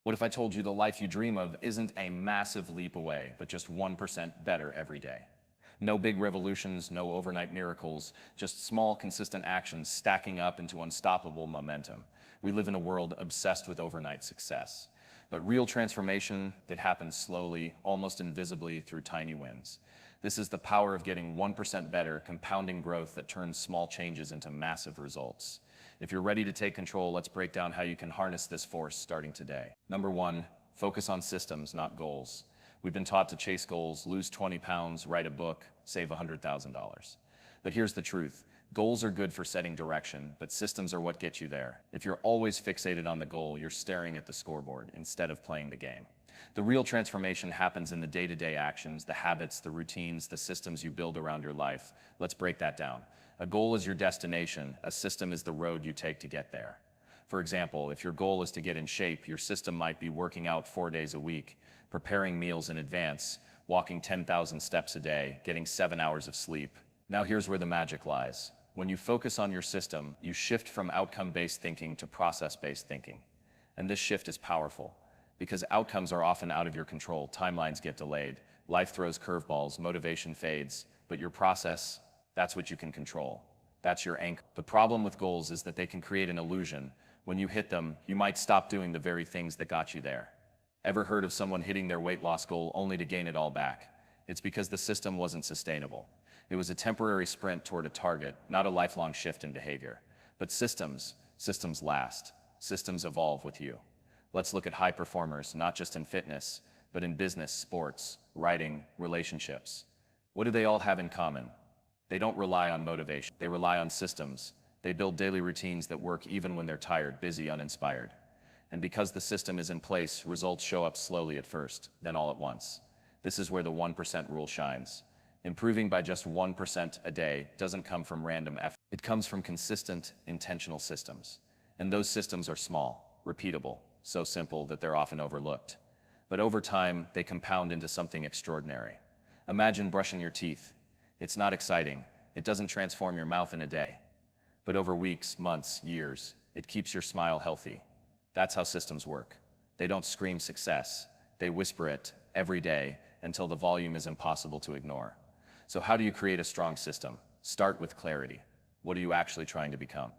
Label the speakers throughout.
Speaker 1: What if I told you the life you dream of isn't a massive leap away, but just 1% better every day? No big revolutions, no overnight miracles, just small, consistent actions stacking up into unstoppable momentum. We live in a world obsessed with overnight success, but real transformation that happens slowly, almost invisibly through tiny wins. This is the power of getting 1% better, compounding growth that turns small changes into massive results. If you're ready to take control, let's break down how you can harness this force starting today. Number one, focus on systems, not goals. We've been taught to chase goals, lose 20 pounds, write a book, save $100,000. But here's the truth. Goals are good for setting direction, but systems are what get you there. If you're always fixated on the goal, you're staring at the scoreboard instead of playing the game. The real transformation happens in the day-to-day actions, the habits, the routines, the systems you build around your life. Let's break that down. A goal is your destination, a system is the road you take to get there. For example, if your goal is to get in shape, your system might be working out 4 days a week, preparing meals in advance, walking 10,000 steps a day, getting 7 hours of sleep. Now here's where the magic lies. When you focus on your system, you shift from outcome-based thinking to process-based thinking. And this shift is powerful, because outcomes are often out of your control, timelines get delayed, life throws curveballs, motivation fades, but your process, that's what you can control. That's your anchor. The problem with goals is that they can create an illusion. When you hit them, you might stop doing the very things that got you there. Ever heard of someone hitting their weight loss goal only to gain it all back? It's because the system wasn't sustainable. It was a temporary sprint toward a target, not a lifelong shift in behavior. But systems last. Systems evolve with you. Let's look at high performers, not just in fitness, but in business, sports, writing, relationships. What do they all have in common? They don't rely on motivation. They rely on systems. They build daily routines that work even when they're tired, busy, uninspired. And because the system is in place, results show up slowly at first, then all at once. This is where the 1% rule shines. Improving by just 1% a day doesn't come from random effort. It comes from consistent, intentional systems. And those systems are small, repeatable, so simple that they're often overlooked. But over time, they compound into something extraordinary. Imagine brushing your teeth. It's not exciting. It doesn't transform your mouth in a day. But over weeks, months, years, it keeps your smile healthy. That's how systems work. They don't scream success. They whisper it every day until the volume is impossible to ignore. So how do you create a strong system? Start with clarity. What are you actually trying to become?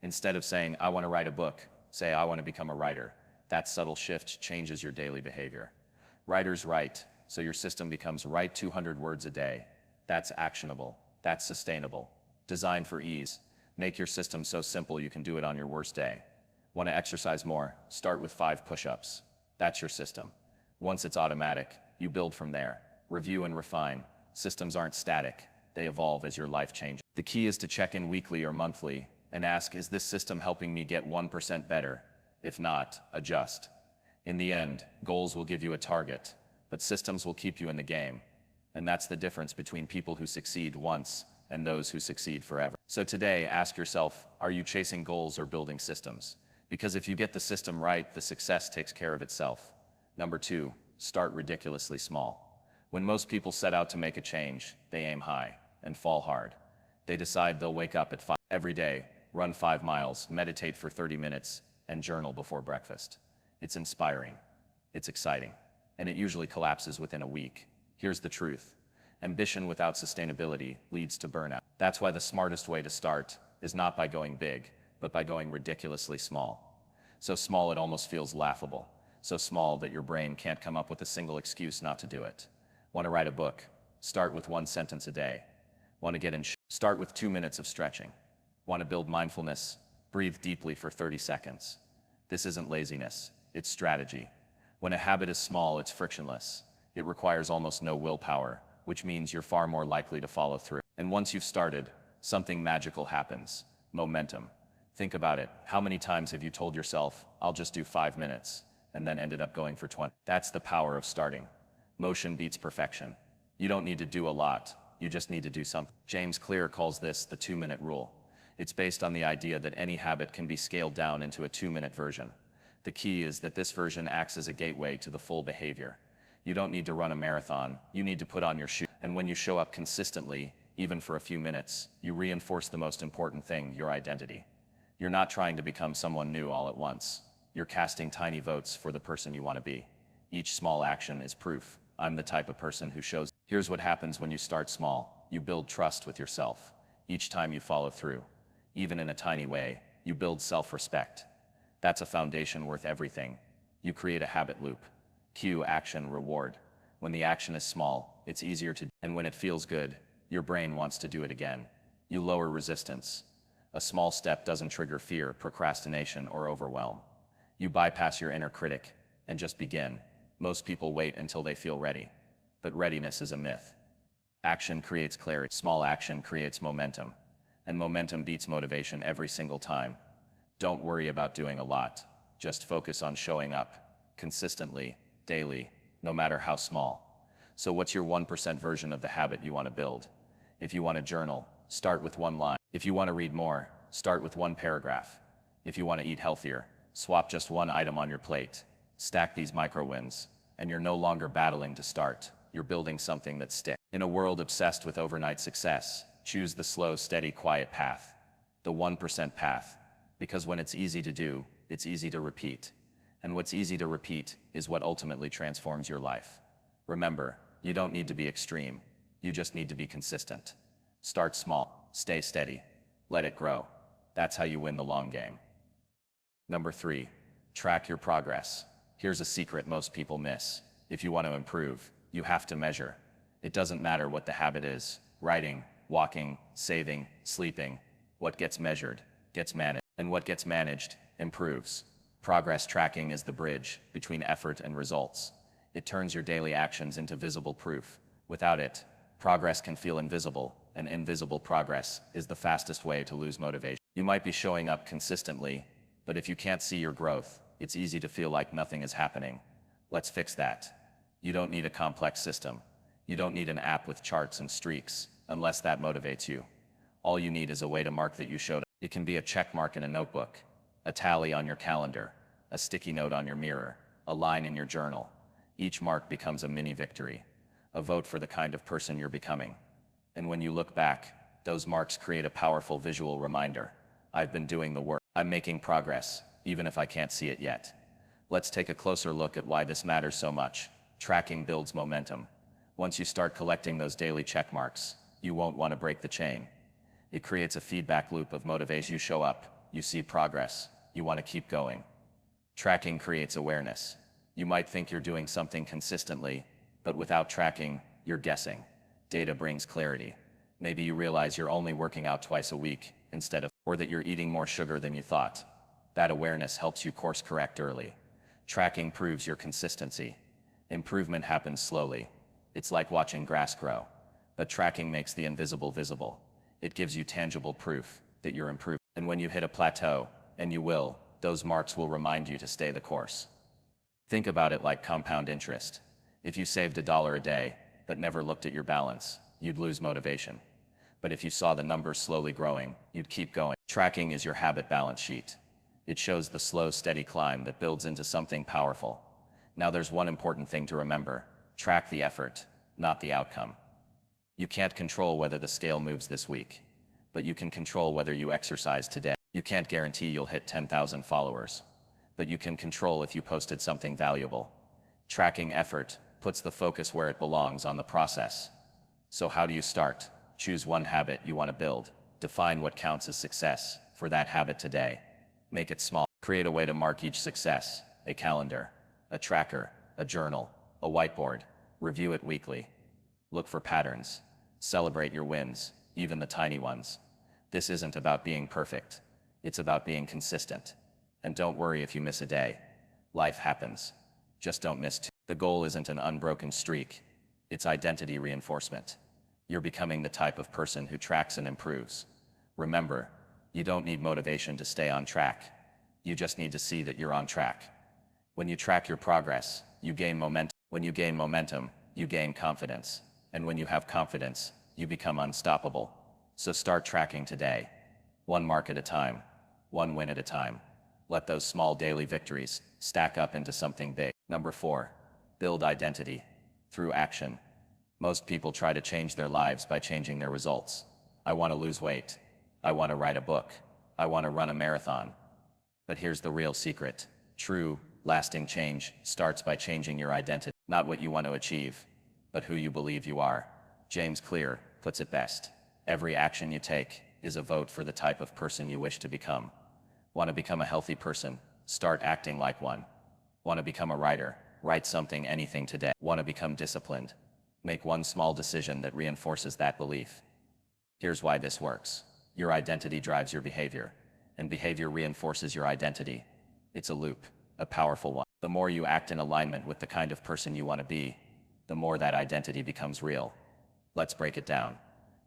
Speaker 1: Instead of saying, I want to write a book, say, I want to become a writer. That subtle shift changes your daily behavior. Writers write, so your system becomes write 200 words a day. That's actionable. That's sustainable. Designed for ease. Make your system so simple you can do it on your worst day. Want to exercise more? Start with 5 push-ups. That's your system. Once it's automatic, you build from there. Review and refine. Systems aren't static. They evolve as your life changes. The key is to check in weekly or monthly and ask, is this system helping me get 1% better? If not, adjust. In the end, goals will give you a target, but systems will keep you in the game. And that's the difference between people who succeed once and those who succeed forever. So today, ask yourself, are you chasing goals or building systems? Because if you get the system right, the success takes care of itself. Number 2, start ridiculously small. When most people set out to make a change, they aim high and fall hard. They decide they'll wake up at 5 every day, run 5 miles, meditate for 30 minutes, and journal before breakfast. It's inspiring, it's exciting, and it usually collapses within a week. Here's the truth. Ambition without sustainability leads to burnout. That's why the smartest way to start is not by going big, but by going ridiculously small. So small it almost feels laughable. So small that your brain can't come up with a single excuse not to do it. Want to write a book? Start with 1 sentence a day. Want to get in shape? Start with 2 minutes of stretching. Want to build mindfulness? Breathe deeply for 30 seconds. This isn't laziness, it's strategy. When a habit is small, it's frictionless. It requires almost no willpower, which means you're far more likely to follow through. And once you've started, something magical happens. Momentum. Think about it. How many times have you told yourself, I'll just do 5 minutes, and then ended up going for 20? That's the power of starting. Motion beats perfection. You don't need to do a lot. You just need to do something. James Clear calls this the 2-minute rule. It's based on the idea that any habit can be scaled down into a 2-minute version. The key is that this version acts as a gateway to the full behavior. You don't need to run a marathon. You need to put on your shoes. And when you show up consistently, even for a few minutes, you reinforce the most important thing, your identity. You're not trying to become someone new all at once. You're casting tiny votes for the person you want to be. Each small action is proof. I'm the type of person who shows. Here's what happens when you start small. You build trust with yourself. Each time you follow through, even in a tiny way, you build self-respect. That's a foundation worth everything. You create a habit loop. Cue, action, reward. When the action is small, it's easier to, and when it feels good, your brain wants to do it again. You lower resistance. A small step doesn't trigger fear, procrastination, or overwhelm. You bypass your inner critic and just begin. Most people wait until they feel ready, but readiness is a myth. Action creates clarity. Small action creates momentum, and momentum beats motivation every single time. Don't worry about doing a lot. Just focus on showing up consistently, daily, no matter how small. So what's your 1% version of the habit you want to build? If you want to journal, start with one line. If you want to read more, start with one paragraph. If you want to eat healthier, swap just one item on your plate. Stack these micro wins, and you're no longer battling to start. You're building something that sticks. In a world obsessed with overnight success, choose the slow, steady, quiet path. The 1% path. Because when it's easy to do, it's easy to repeat. And what's easy to repeat is what ultimately transforms your life. Remember, you don't need to be extreme. You just need to be consistent. Start small, stay steady, let it grow. That's how you win the long game. Number 3, track your progress. Here's a secret most people miss. If you want to improve, you have to measure. It doesn't matter what the habit is: writing, walking, saving, sleeping. What gets measured gets managed, and what gets managed improves. Progress tracking is the bridge between effort and results. It turns your daily actions into visible proof. Without it, progress can feel invisible, and invisible progress is the fastest way to lose motivation. You might be showing up consistently, but if you can't see your growth, it's easy to feel like nothing is happening. Let's fix that. You don't need a complex system. You don't need an app with charts and streaks, unless that motivates you. All you need is a way to mark that you showed up. It can be a check mark in a notebook, a tally on your calendar, a sticky note on your mirror, a line in your journal. Each mark becomes a mini victory, a vote for the kind of person you're becoming. And when you look back, those marks create a powerful visual reminder. I've been doing the work. I'm making progress, even if I can't see it yet. Let's take a closer look at why this matters so much. Tracking builds momentum. Once you start collecting those daily check marks, you won't want to break the chain. It creates a feedback loop of motivation. You show up, you see progress, you want to keep going. Tracking creates awareness. You might think you're doing something consistently, but without tracking, you're guessing. Data brings clarity. Maybe you realize you're only working out twice a week instead of, or that you're eating more sugar than you thought. That awareness helps you course correct early. Tracking proves your consistency. Improvement happens slowly. It's like watching grass grow. But tracking makes the invisible visible. It gives you tangible proof that you're improving. And when you hit a plateau, and you will, those marks will remind you to stay the course. Think about it like compound interest. If you saved $1 a day, but never looked at your balance, you'd lose motivation. But if you saw the numbers slowly growing, you'd keep going. Tracking is your habit balance sheet. It shows the slow, steady climb that builds into something powerful. Now there's one important thing to remember. Track the effort, not the outcome. You can't control whether the scale moves this week, but you can control whether you exercise today. You can't guarantee you'll hit 10,000 followers, but you can control if you posted something valuable. Tracking effort puts the focus where it belongs, on the process. So how do you start? Choose one habit you want to build. Define what counts as success for that habit today. Make it small. Create a way to mark each success: a calendar, a tracker, a journal, a whiteboard. Review it weekly. Look for patterns. Celebrate your wins, even the tiny ones. This isn't about being perfect. It's about being consistent. And don't worry if you miss a day. Life happens. Just don't miss two. The goal isn't an unbroken streak. It's identity reinforcement. You're becoming the type of person who tracks and improves. Remember, you don't need motivation to stay on track. You just need to see that you're on track. When you track your progress, you gain momentum. When you gain momentum, you gain confidence. And when you have confidence, you become unstoppable. So start tracking today. One mark at a time. One win at a time. Let those small daily victories stack up into something big. Number 4, build identity through action. Most people try to change their lives by changing their results. I want to lose weight. I want to write a book. I want to run a marathon. But here's the real secret. True, lasting change starts by changing your identity, not what you want to achieve, but who you believe you are. James Clear puts it best. Every action you take is a vote for the type of person you wish to become. Want to become a healthy person? Start acting like one. Want to become a writer? Write something, anything today. Want to become disciplined? Make one small decision that reinforces that belief. Here's why this works. Your identity drives your behavior, and behavior reinforces your identity. It's a loop, a powerful one. The more you act in alignment with the kind of person you want to be, the more that identity becomes real. Let's break it down.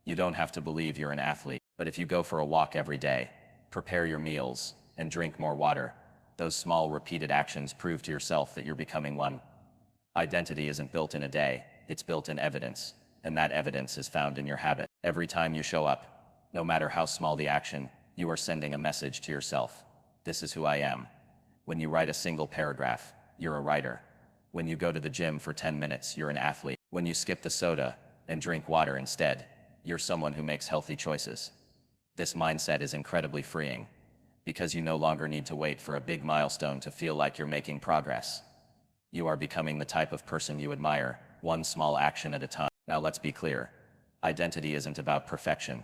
Speaker 1: You don't have to believe you're an athlete, but if you go for a walk every day, prepare your meals, and drink more water, those small repeated actions prove to yourself that you're becoming one. Identity isn't built in a day, it's built in evidence, and that evidence is found in your habit. Every time you show up, no matter how small the action, you are sending a message to yourself. This is who I am. When you write a single paragraph, you're a writer. When you go to the gym for 10 minutes, you're an athlete. When you skip the soda and drink water instead, you're someone who makes healthy choices. This mindset is incredibly freeing, because you no longer need to wait for a big milestone to feel like you're making progress. You are becoming the type of person you admire, one small action at a time. Now let's be clear. Identity isn't about perfection.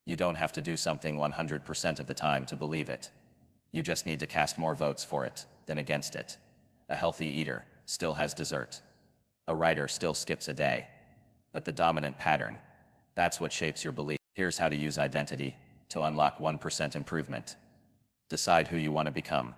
Speaker 1: You don't have to do something 100% of the time to believe it. You just need to cast more votes for it than against it. A healthy eater still has dessert. A writer still skips a day. But the dominant pattern, that's what shapes your belief. Here's how to use identity to unlock 1% improvement. Decide who you want to become,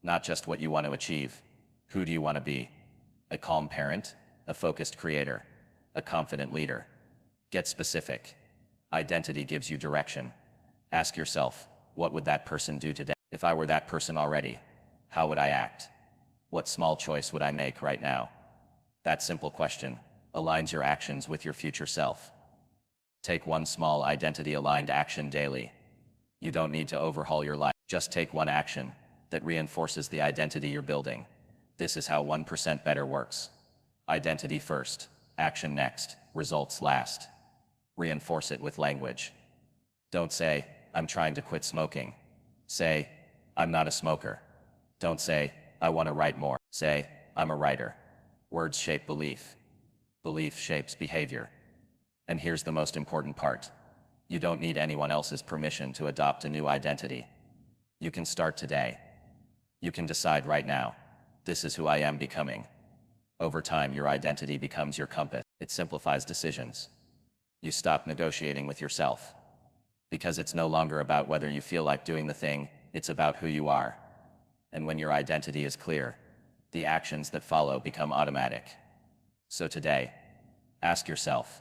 Speaker 1: not just what you want to achieve. Who do you want to be? A calm parent, a focused creator, a confident leader. Get specific. Identity gives you direction. Ask yourself, what would that person do today? If I were that person already, how would I act? What small choice would I make right now? That simple question aligns your actions with your future self. Take one small identity-aligned action daily. You don't need to overhaul your life. Just take one action that reinforces the identity you're building. This is how 1% better works. Identity first, action next, results last. Reinforce it with language. Don't say, I'm trying to quit smoking. Say, I'm not a smoker. Don't say, I want to write more. Say, I'm a writer. Words shape belief. Belief shapes behavior. And here's the most important part. You don't need anyone else's permission to adopt a new identity. You can start today. You can decide right now. This is who I am becoming. Over time, your identity becomes your compass. It simplifies decisions. You stop negotiating with yourself. Because it's no longer about whether you feel like doing the thing, it's about who you are. And when your identity is clear, the actions that follow become automatic. So today, ask yourself,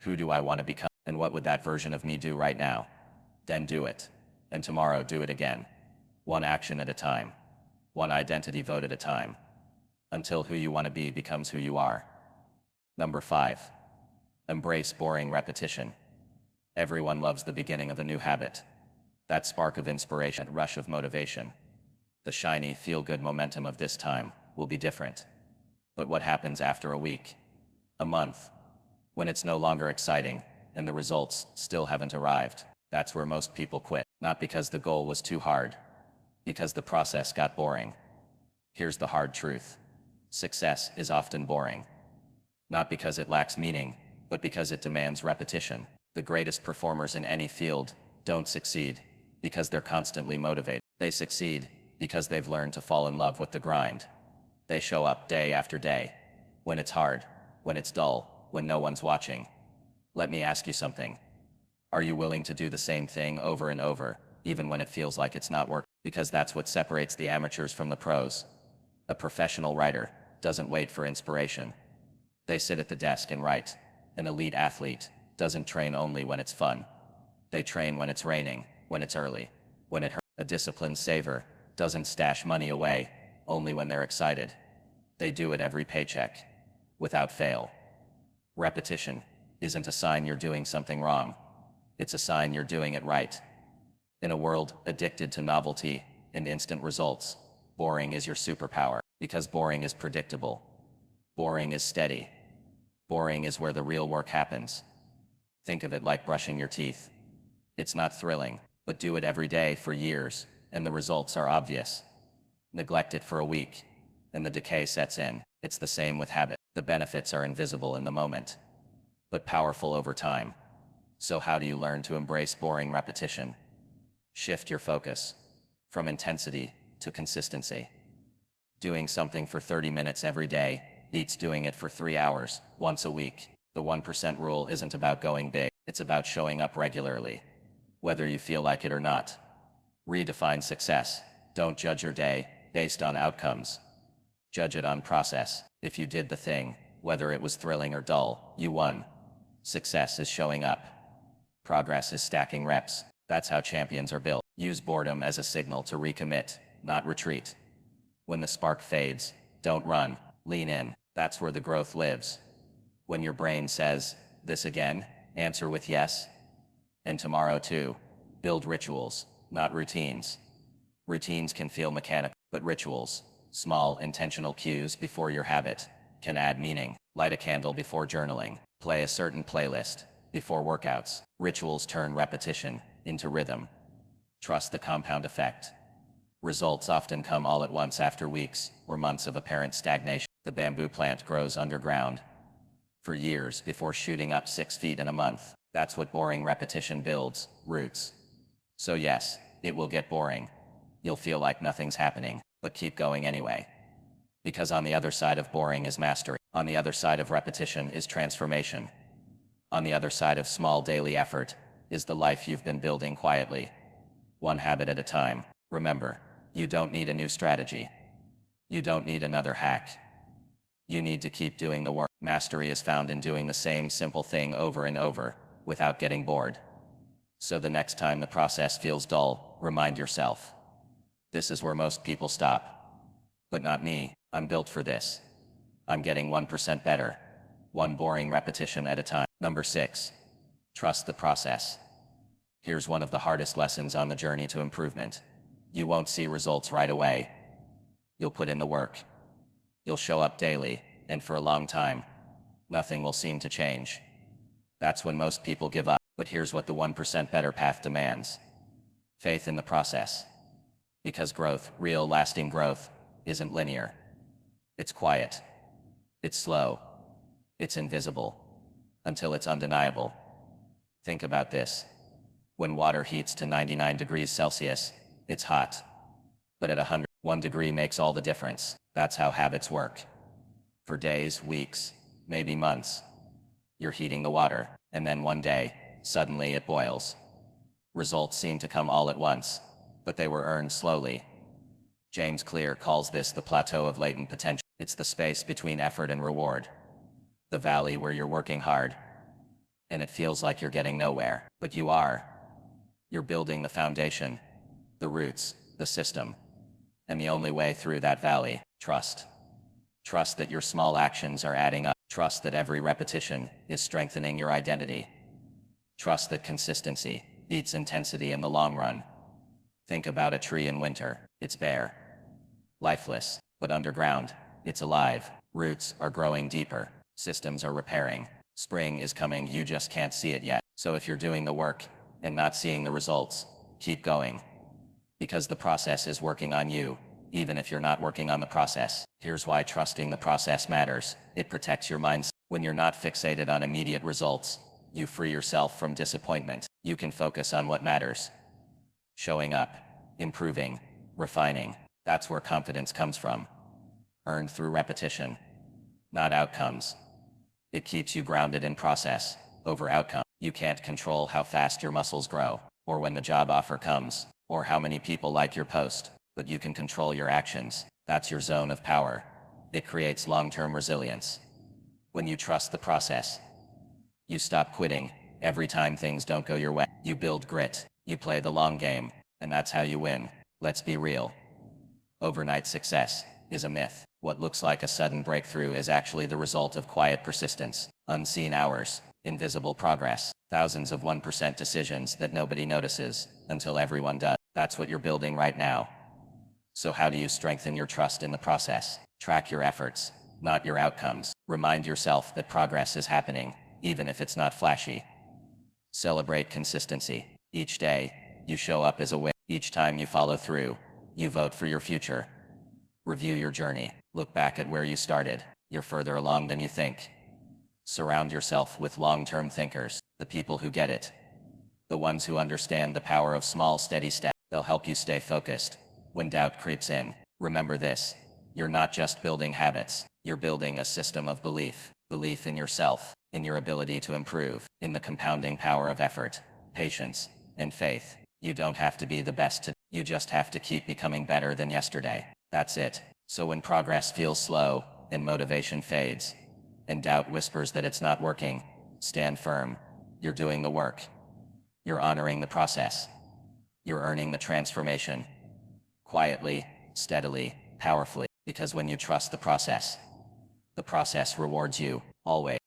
Speaker 1: who do I want to become? And what would that version of me do right now? Then do it. And tomorrow do it again. One action at a time. One identity vote at a time. Until who you want to be becomes who you are. Number 5. Embrace boring repetition. Everyone loves the beginning of a new habit. That spark of inspiration, rush of motivation. The shiny, feel-good momentum of this time will be different. But what happens after a week? A month? When it's no longer exciting, and the results still haven't arrived? That's where most people quit. Not because the goal was too hard. Because the process got boring. Here's the hard truth. Success is often boring. Not because it lacks meaning, but because it demands repetition. The greatest performers in any field don't succeed because they're constantly motivated. They succeed because they've learned to fall in love with the grind. They show up day after day, when it's hard, when it's dull, when no one's watching. Let me ask you something. Are you willing to do the same thing over and over, even when it feels like it's not working? Because that's what separates the amateurs from the pros. A professional writer doesn't wait for inspiration. They sit at the desk and write. An elite athlete doesn't train only when it's fun. They train when it's raining, when it's early, when it hurts. A disciplined saver doesn't stash money away only when they're excited. They do it every paycheck, without fail. Repetition isn't a sign you're doing something wrong. It's a sign you're doing it right. In a world addicted to novelty and instant results, boring is your superpower. Because boring is predictable. Boring is steady. Boring is where the real work happens. Think of it like brushing your teeth. It's not thrilling, but do it every day for years, and the results are obvious.
Speaker 2: Neglect it for a week, and the decay sets in. It's the same with habit. The benefits are invisible in the moment, but powerful over time. So how do you learn to embrace boring repetition? Shift your focus from intensity to consistency. Doing something for 30 minutes every day beats doing it for 3 hours once a week. The 1% rule isn't about going big, it's about showing up regularly, whether you feel like it or not. Redefine success. Don't judge your day based on outcomes. Judge it on process. If you did the thing, whether it was thrilling or dull, you won. Success is showing up. Progress is stacking reps. That's how champions are built. Use boredom as a signal to recommit, not retreat. When the spark fades, don't run, lean in. That's where the growth lives. When your brain says, "This again," answer with yes. And tomorrow too. Build rituals, not routines. Routines can feel mechanical, but rituals, small intentional cues before your habit, can add meaning. Light a candle before journaling. Play a certain playlist before workouts. Rituals turn repetition into rhythm. Trust the compound effect. Results often come all at once after weeks or months of apparent stagnation. The bamboo plant grows underground for years before shooting up 6 feet in a month. That's what boring repetition builds, roots. So yes, it will get boring. You'll feel like nothing's happening, but keep going anyway. Because on the other side of boring is mastery. On the other side of repetition is transformation. On the other side of small daily effort is the life you've been building quietly, one habit at a time. Remember, you don't need a new strategy. You don't need another hack. You need to keep doing the work. Mastery is found in doing the same simple thing over and over, without getting bored. So the next time the process feels dull, remind yourself, this is where most people stop. But not me. I'm built for this. I'm getting 1% better, one boring repetition at a time. Number 6. Trust the process. Here's one of the hardest lessons on the journey to improvement. You won't see results right away. You'll put in the work. You'll show up daily, and for a long time, nothing will seem to change. That's when most people give up. But here's what the 1% better path demands. Faith in the process. Because growth, real lasting growth, isn't linear. It's quiet. It's slow. It's invisible. Until it's undeniable. Think about this. When water heats to 99 degrees Celsius, it's hot. But at 101 degree makes all the difference. That's how habits work. For days, weeks, maybe months, you're heating the water, and then one day, suddenly it boils. Results seem to come all at once, but they were earned slowly. James Clear calls this the plateau of latent potential. It's the space between effort and reward. The valley where you're working hard, and it feels like you're getting nowhere. But you are. You're building the foundation, the roots, the system. And the only way through that valley, trust. Trust that your small actions are adding up. Trust that every repetition is strengthening your identity. Trust that consistency beats intensity in the long run. Think about a tree in winter. It's bare, lifeless, but underground, it's alive. Roots are growing deeper. Systems are repairing. Spring is coming, you just can't see it yet. So if you're doing the work and not seeing the results, keep going. Because the process is working on you, even if you're not working on the process. Here's why trusting the process matters. It protects your mindset. When you're not fixated on immediate results, you free yourself from disappointment. You can focus on what matters. Showing up, improving, refining. That's where confidence comes from. Earned through repetition, not outcomes. It keeps you grounded in process, over outcome. You can't control how fast your muscles grow, or when the job offer comes, or how many people like your post, but you can control your actions. That's your zone of power. It creates long-term resilience. When you trust the process, you stop quitting every time things don't go your way. You build grit. You play the long game, and that's how you win. Let's be real. Overnight success is a myth. What looks like a sudden breakthrough is actually the result of quiet persistence, unseen hours, invisible progress, thousands of 1% decisions that nobody notices until everyone does. That's what you're building right now. So how do you strengthen your trust in the process? Track your efforts, not your outcomes. Remind yourself that progress is happening, even if it's not flashy. Celebrate consistency. Each day, you show up as a win. Each time you follow through, you vote for your future. Review your journey. Look back at where you started. You're further along than you think. Surround yourself with long-term thinkers, the people who get it. The ones who understand the power of small, steady steps. They'll help you stay focused when doubt creeps in. Remember this. You're not just building habits. You're building a system of belief. Belief in yourself, in your ability to improve, in the compounding power of effort, patience, and faith. You don't have to be the best today. You just have to keep becoming better than yesterday. That's it. So when progress feels slow, and motivation fades, and doubt whispers that it's not working, stand firm. You're doing the work. You're honoring the process. You're earning the transformation. Quietly, steadily, powerfully. Because when you trust the process rewards you, always.